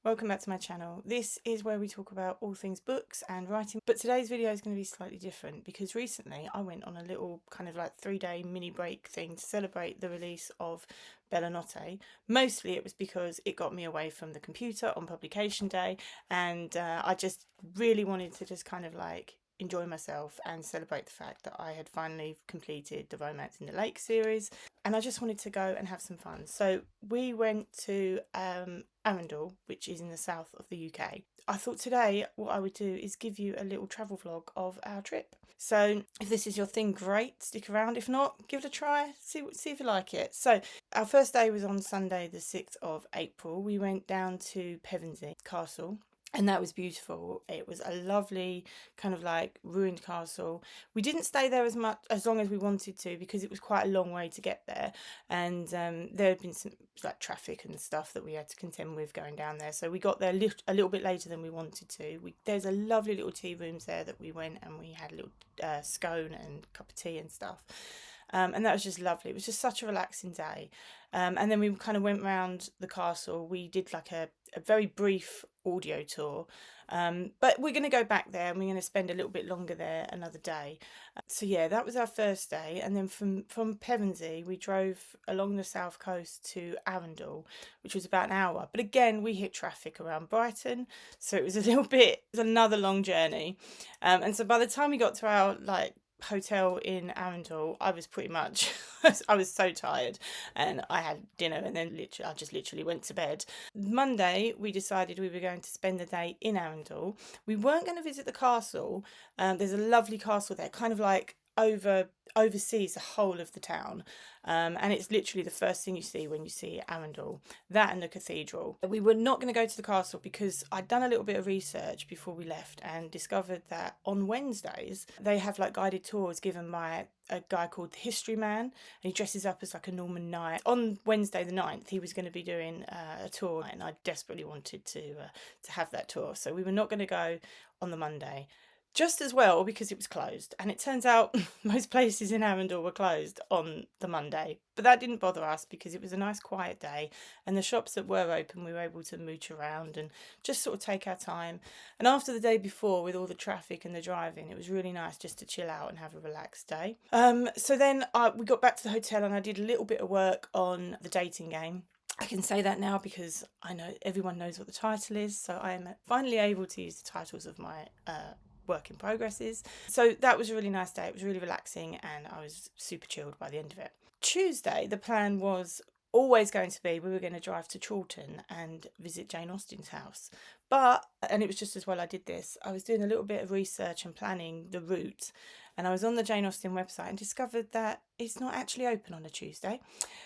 welcome back to my channel. This is where we talk about all things books and writing, but today's video is going to be slightly different because recently I went on a little kind of like 3-day mini break thing to celebrate the release of Bella Notte. Mostly it was because it got me away from the computer on publication day, and I just really wanted to just kind of like enjoy myself and celebrate the fact that I had finally completed the Romance in the Lake series, and I just wanted to go and have some fun. So we went to Arundel, which is in the south of the UK. I thought today what I would do is give you a little travel vlog of our trip. So if this is your thing, great, stick around. If not, give it a try, see if you like it. So our first day was on Sunday the 6th of April. We went down to Pevensey Castle, and that was beautiful. It was a lovely kind of like ruined castle. We didn't stay there as long as we wanted to because it was quite a long way to get there, and there had been some like traffic and stuff that we had to contend with going down there. So we got there a little bit later than we wanted to. There's a lovely little tea rooms there that we went, and we had a little scone and cup of tea and stuff. And that was just lovely. It was just such a relaxing day. And then we kind of went round the castle. We did like a very brief audio tour. But we're going to go back there, and we're going to spend a little bit longer there another day. So yeah, that was our first day. And then from Pevensey, we drove along the south coast to Arundel, which was about an hour. But again, we hit traffic around Brighton. So it was another long journey. And so by the time we got to our hotel in Arundel, I was pretty much I was so tired, and I had dinner and then I just literally went to bed. Monday we decided we were going to spend the day in Arundel. We weren't going to visit the castle. There's a lovely castle there, kind of like oversees the whole of the town, and it's literally the first thing you see when you see Arundel, that and the cathedral. We were not going to go to the castle because I'd done a little bit of research before we left and discovered that on Wednesdays they have like guided tours given by a guy called the History Man, and he dresses up as like a Norman knight. On Wednesday the 9th he was going to be doing a tour, and I desperately wanted to have that tour, so we were not going to go on the Monday. Just as well because it was closed, and it turns out most places in Arundel were closed on the Monday, but that didn't bother us because it was a nice quiet day, and the shops that were open we were able to mooch around and just sort of take our time. And after the day before with all the traffic and the driving, it was really nice just to chill out and have a relaxed day. So then we got back to the hotel, and I did a little bit of work on the dating game. I can say that now because I know everyone knows what the title is, so I am finally able to use the titles of my work in progresses. So that was a really nice day. It was really relaxing, and I was super chilled by the end of it. Tuesday, the plan was always going to be we were going to drive to Chawton and visit Jane Austen's house. And it was just as well I did this, I was doing a little bit of research and planning the route, and I was on the Jane Austen website and discovered that it's not actually open on a Tuesday.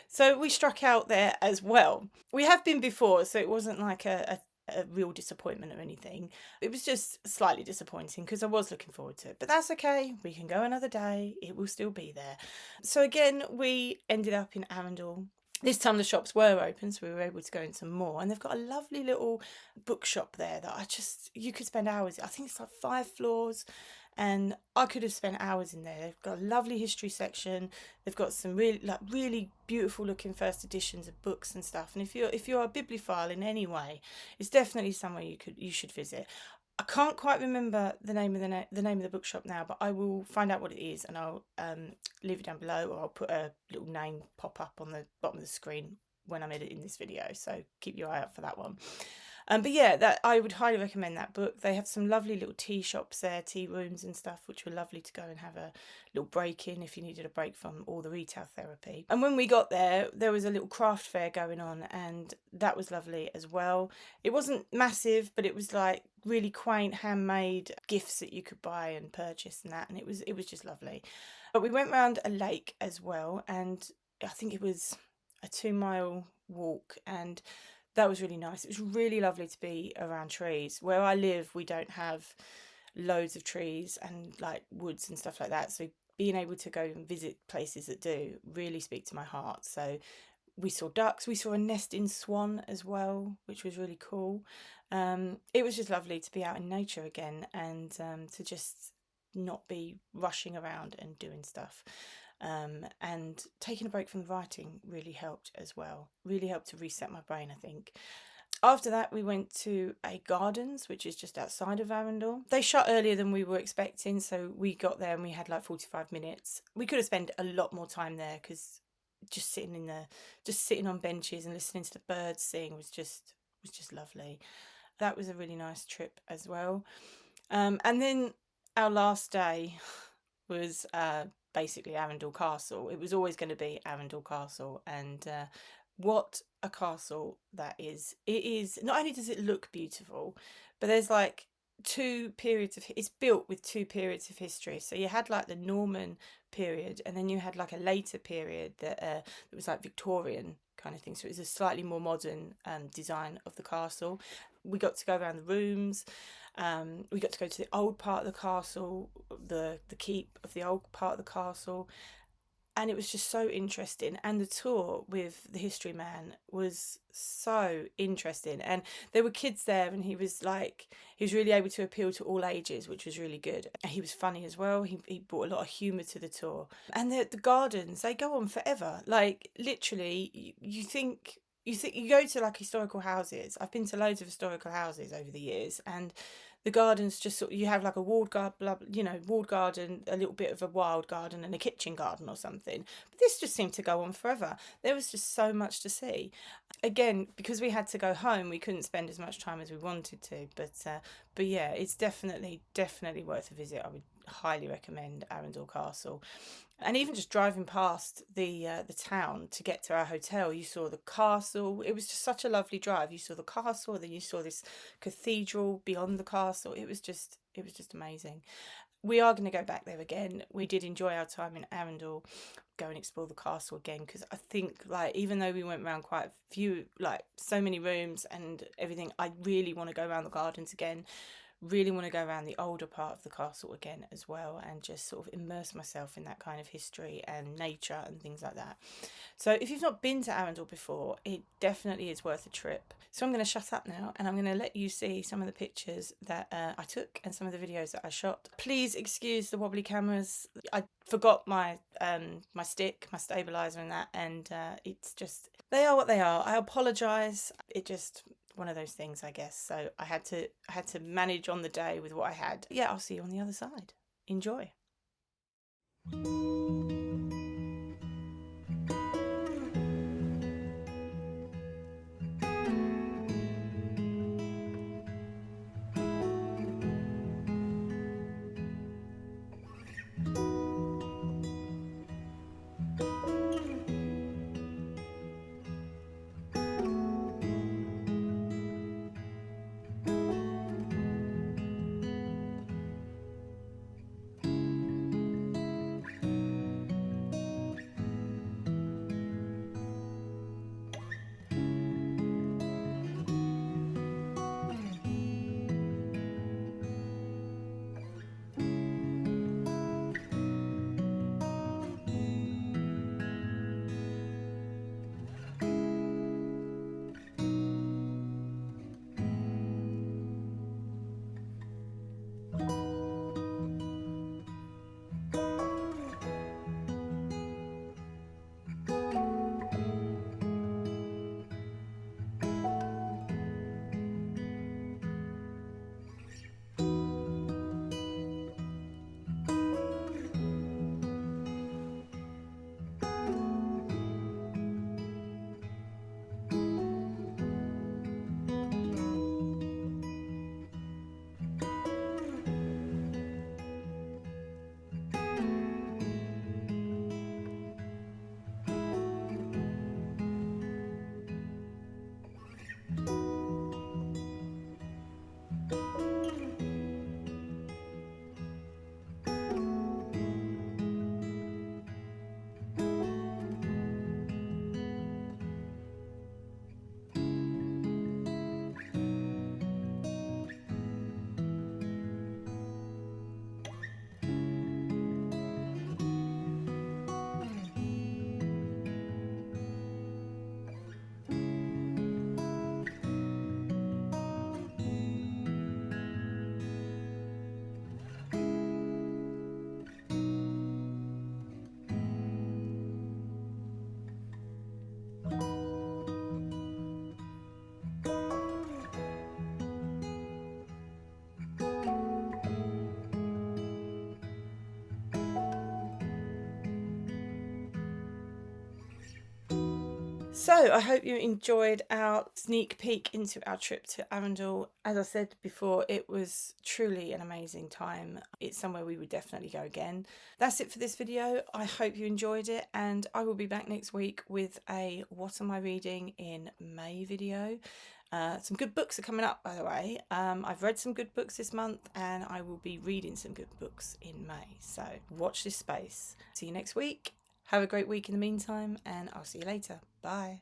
So we struck out there as well. We have been before, so it wasn't like a real disappointment or anything. It was just slightly disappointing because I was looking forward to it, but that's okay. We can go another day. It will still be there. So again, we ended up in Arundel. This time the shops were open, so we were able to go into more, and they've got a lovely little bookshop there that you could spend hours. I think it's like 5 floors, and I could have spent hours in there. They've got a lovely history section. They've got some really beautiful looking first editions of books and stuff. And if you're a bibliophile in any way, it's definitely somewhere you should visit. I can't quite remember the name of the bookshop now, but I will find out what it is, and I'll leave it down below, or I'll put a little name pop up on the bottom of the screen when I'm editing this video. So keep your eye out for that one. But yeah, I would highly recommend that book. They have some lovely little tea shops there, tea rooms and stuff, which were lovely to go and have a little break in if you needed a break from all the retail therapy. And when we got there, there was a little craft fair going on, and that was lovely as well. It wasn't massive, but it was like really quaint handmade gifts that you could buy and purchase and that, and it was just lovely. But we went round a lake as well, and I think it was a 2-mile walk, and that was really nice. It was really lovely to be around trees. Where I live, we don't have loads of trees and like woods and stuff like that. So being able to go and visit places that do really speak to my heart. So we saw ducks. We saw a nesting swan as well, which was really cool. It was just lovely to be out in nature again, and to just not be rushing around and doing stuff. And taking a break from the writing really helped as well. Really helped to reset my brain, I think. After that, we went to a gardens, which is just outside of Arundel. They shut earlier than we were expecting, so we got there and we had like 45 minutes. We could have spent a lot more time there because just sitting in the, just sitting on benches and listening to the birds sing was just lovely. That was a really nice trip as well. And then our last day was basically Arundel Castle. It was always going to be Arundel Castle, and what a castle that is! It is, not only does it look beautiful, but there's like two periods of, it's built with two periods of history. So you had like the Norman period, and then you had like a later period that was like Victorian kind of thing. So it was a slightly more modern design of the castle. We got to go around the rooms. We got to go to the old part of the castle, the keep of the old part of the castle, and it was just so interesting. And the tour with the history man was so interesting, and there were kids there, and he was really able to appeal to all ages, which was really good. He was funny as well. He brought a lot of humor to the tour. And the gardens, they go on forever, like literally. You go to like historical houses. I've been to loads of historical houses over the years, and the gardens just sort, you have like a walled garden, walled garden, a little bit of a wild garden, and a kitchen garden or something. But this just seemed to go on forever. There was just so much to see. Again, because we had to go home, we couldn't spend as much time as we wanted to. But yeah, it's definitely worth a visit. I would highly recommend Arundel Castle. And even just driving past the town to get to our hotel, you saw the castle. It was just such a lovely drive. You saw the castle, then you saw this cathedral beyond the castle. It was just amazing. We are going to go back there again. We did enjoy our time in Arundel. Go and explore the castle again, because I think, like, even though we went around quite a few, like so many rooms and everything, I really want to go around the gardens again. Really want to go around the older part of the castle again as well, and just sort of immerse myself in that kind of history and nature and things like that. So if you've not been to Arundel before, it definitely is worth a trip. So I'm going to shut up now, and I'm going to let you see some of the pictures that I took and some of the videos that I shot. Please excuse the wobbly cameras. I forgot my my stick, my stabilizer and that, and it's just, they are what they are. I apologise. It just, one of those things, I guess. So I had to manage on the day with what I had. Yeah, I'll see you on the other side. Enjoy. So I hope you enjoyed our sneak peek into our trip to Arundel. As I said before, it was truly an amazing time. It's somewhere we would definitely go again. That's it for this video. I hope you enjoyed it, and I will be back next week with a what am I reading in May video. Some good books are coming up, by the way. I've read some good books this month, and I will be reading some good books in May. So watch this space. See you next week. Have a great week in the meantime, and I'll see you later. Bye.